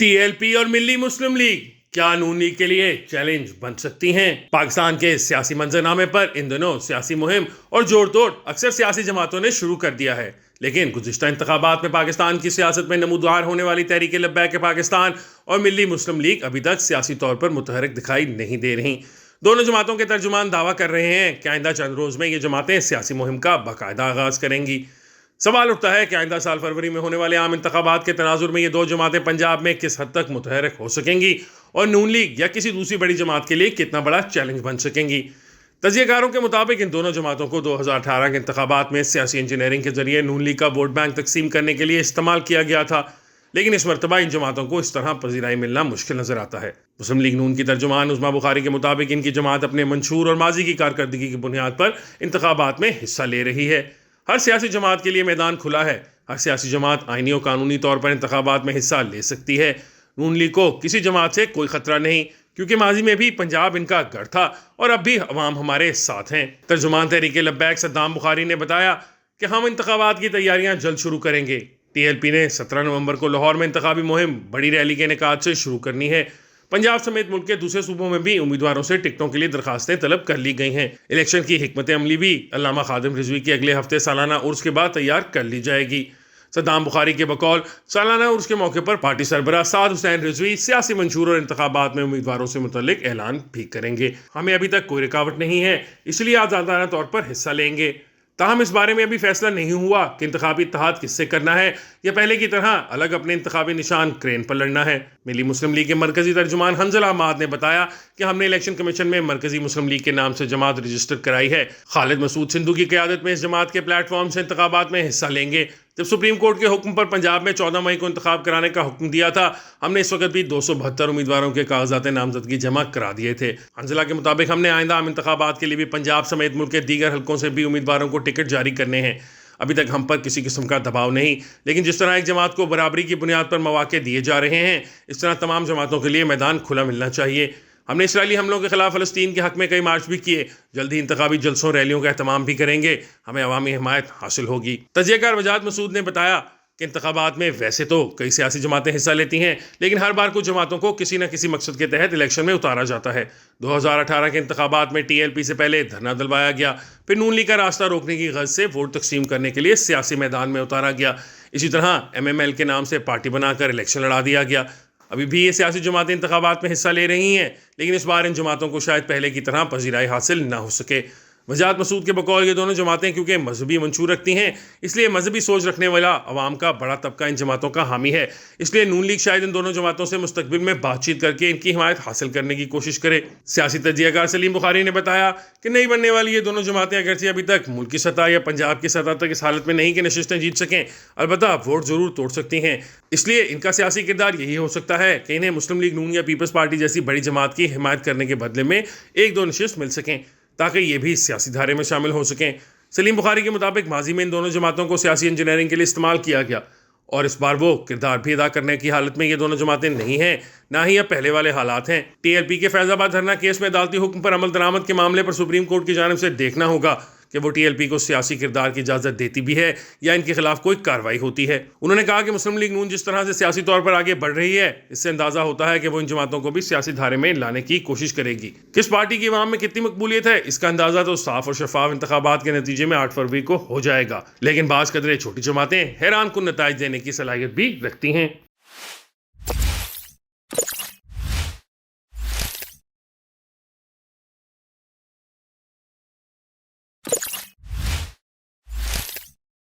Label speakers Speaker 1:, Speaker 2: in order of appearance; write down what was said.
Speaker 1: T L P اور ملی مسلم league کیا نون لیگ کے لیے چیلنج بن سکتی ہیں؟ پاکستان کے سیاسی منظرنامے پر ان دنوں سیاسی مہم اور جوڑ توڑ اکثر سیاسی جماعتوں نے شروع کر دیا ہے، لیکن گزشتہ انتخابات میں پاکستان کی سیاست میں نمودار ہونے والی تحریک لبیک پاکستان اور ملی مسلم لیگ ابھی تک سیاسی طور پر متحرک دکھائی نہیں دے رہی۔ دونوں جماعتوں کے ترجمان دعویٰ کر رہے ہیں کہ آئندہ چند روز میں یہ جماعتیں سیاسی مہم کا باقاعدہ آغاز کریں گی۔ سوال اٹھتا ہے کہ آئندہ سال فروری میں ہونے والے عام انتخابات کے تناظر میں یہ دو جماعتیں پنجاب میں کس حد تک متحرک ہو سکیں گی اور نون لیگ یا کسی دوسری بڑی جماعت کے لیے کتنا بڑا چیلنج بن سکیں گی۔ تجزیہ کاروں کے مطابق ان دونوں جماعتوں کو 2018 کے انتخابات میں سیاسی انجینئرنگ کے ذریعے نون لیگ کا ووٹ بینک تقسیم کرنے کے لیے استعمال کیا گیا تھا، لیکن اس مرتبہ ان جماعتوں کو اس طرح پذیرائی ملنا مشکل نظر آتا ہے۔ مسلم لیگ نون کی ترجمان عظمیٰ بخاری کے مطابق ان کی جماعت اپنے منشور اور ماضی کی کارکردگی کی بنیاد پر انتخابات میں حصہ لے رہی ہے۔ ہر سیاسی جماعت کے لیے میدان کھلا ہے، ہر سیاسی جماعت آئینی اور قانونی طور پر انتخابات میں حصہ لے سکتی ہے۔ نون لیگ کو کسی جماعت سے کوئی خطرہ نہیں، کیونکہ ماضی میں بھی پنجاب ان کا گڑھ تھا اور اب بھی عوام ہمارے ساتھ ہیں۔ ترجمان تحریک لبیک صدام بخاری نے بتایا کہ ہم انتخابات کی تیاریاں جلد شروع کریں گے۔ ٹی ایل پی نے 17 نومبر کو لاہور میں انتخابی مہم بڑی ریلی کے انعقاد سے شروع کرنی ہے۔ پنجاب سمیت ملک کے دوسرے صوبوں میں بھی امیدواروں سے ٹکٹوں کے لیے درخواستیں طلب کر لی گئی ہیں۔ الیکشن کی حکمت عملی بھی علامہ خادم رضوی کے اگلے ہفتے سالانہ عرس کے بعد تیار کر لی جائے گی۔ صدام بخاری کے بقول سالانہ عرس کے موقع پر پارٹی سربراہ سعد حسین رضوی سیاسی منشور اور انتخابات میں امیدواروں سے متعلق اعلان بھی کریں گے۔ ہمیں ابھی تک کوئی رکاوٹ نہیں ہے، اس لیے آزادانہ طور پر حصہ لیں گے۔ تاہم اس بارے میں ابھی فیصلہ نہیں ہوا کہ انتخابی اتحاد کس سے کرنا ہے یا پہلے کی طرح الگ اپنے انتخابی نشان کرین پر لڑنا ہے۔ ملی مسلم لیگ کے مرکزی ترجمان حنظلہ احمد نے بتایا کہ ہم نے الیکشن کمیشن میں مرکزی مسلم لیگ کے نام سے جماعت رجسٹر کرائی ہے۔ خالد مسعود سندھو کی قیادت میں اس جماعت کے پلیٹ فارم سے انتخابات میں حصہ لیں گے۔ جب سپریم کورٹ کے حکم پر پنجاب میں 14 مئی کو انتخاب کرانے کا حکم دیا تھا، ہم نے اس وقت بھی 272 امیدواروں کے کاغذات نامزدگی جمع کرا دیے تھے۔ حنظلہ کے مطابق ہم نے آئندہ عام انتخابات کے لیے بھی پنجاب سمیت ملک کے دیگر حلقوں سے بھی امیدواروں کو ٹکٹ جاری کرنے ہیں۔ ابھی تک ہم پر کسی قسم کا دباؤ نہیں، لیکن جس طرح ایک جماعت کو برابری کی بنیاد پر مواقع دیے جا رہے ہیں، اس طرح تمام جماعتوں کے لیے میدان کھلا ملنا چاہیے۔ ہم نے اسرائیلی حملوں کے خلاف فلسطین کے حق میں کئی مارچ بھی کیے، جلد ہی انتخابی جلسوں ریلیوں کا اہتمام بھی کریں گے، ہمیں عوامی حمایت حاصل ہوگی۔ تجزیہ کار وجاہت مسعود نے بتایا کہ انتخابات میں ویسے تو کئی سیاسی جماعتیں حصہ لیتی ہیں، لیکن ہر بار کچھ جماعتوں کو کسی نہ کسی مقصد کے تحت الیکشن میں اتارا جاتا ہے۔ 2018 کے انتخابات میں ٹی ایل پی سے پہلے دھرنا دلوایا گیا، پھر نون لیگ کا راستہ روکنے کی غرض سے ووٹ تقسیم کرنے کے لیے سیاسی میدان میں اتارا گیا۔ اسی طرح MML کے نام سے پارٹی بنا کر الیکشن لڑا دیا گیا۔ ابھی بھی یہ سیاسی جماعتیں انتخابات میں حصہ لے رہی ہیں، لیکن اس بار ان جماعتوں کو شاید پہلے کی طرح پذیرائی حاصل نہ ہو سکے۔ وجاہت مسعود کے بقول یہ دونوں جماعتیں کیونکہ مذہبی منشور رکھتی ہیں، اس لیے مذہبی سوچ رکھنے والا عوام کا بڑا طبقہ ان جماعتوں کا حامی ہے، اس لیے نون لیگ شاید ان دونوں جماعتوں سے مستقبل میں بات چیت کر کے ان کی حمایت حاصل کرنے کی کوشش کرے۔ سیاسی تجزیہ کار سلیم بخاری نے بتایا کہ نہیں بننے والی یہ دونوں جماعتیں اگرچہ ابھی تک ملکی سطح یا پنجاب کی سطح تک اس حالت میں نہیں کہ نشستیں جیت سکیں، البتہ ووٹ ضرور توڑ سکتی ہیں۔ اس لیے ان کا سیاسی کردار یہی ہو سکتا ہے کہ انہیں مسلم لیگ نون یا پیپلز پارٹی جیسی بڑی جماعت کی حمایت کرنے کے بدلے میں ایک دو نشست مل سکیں تاکہ یہ بھی سیاسی دھارے میں شامل ہو سکیں۔ سلیم بخاری کے مطابق ماضی میں ان دونوں جماعتوں کو سیاسی انجینئرنگ کے لیے استعمال کیا گیا اور اس بار وہ کردار بھی ادا کرنے کی حالت میں یہ دونوں جماعتیں نہیں ہیں، نہ ہی اب پہلے والے حالات ہیں۔ ٹی ایل پی کے فیض آباد دھرنا کیس میں عدالتی حکم پر عمل درآمد کے معاملے پر سپریم کورٹ کی جانب سے دیکھنا ہوگا کہ وہ ٹی ایل پی کو سیاسی کردار کی اجازت دیتی بھی ہے یا ان کے خلاف کوئی کارروائی ہوتی ہے۔ انہوں نے کہا کہ مسلم لیگ نون جس طرح سے سیاسی طور پر آگے بڑھ رہی ہے، اس سے اندازہ ہوتا ہے کہ وہ ان جماعتوں کو بھی سیاسی دھارے میں لانے کی کوشش کرے گی۔ کس پارٹی کی عوام میں کتنی مقبولیت ہے، اس کا اندازہ تو صاف اور شفاف انتخابات کے نتیجے میں 8 فروری کو ہو جائے گا، لیکن بعض قدرے چھوٹی جماعتیں حیران کن نتائج دینے کی صلاحیت بھی رکھتی ہیں۔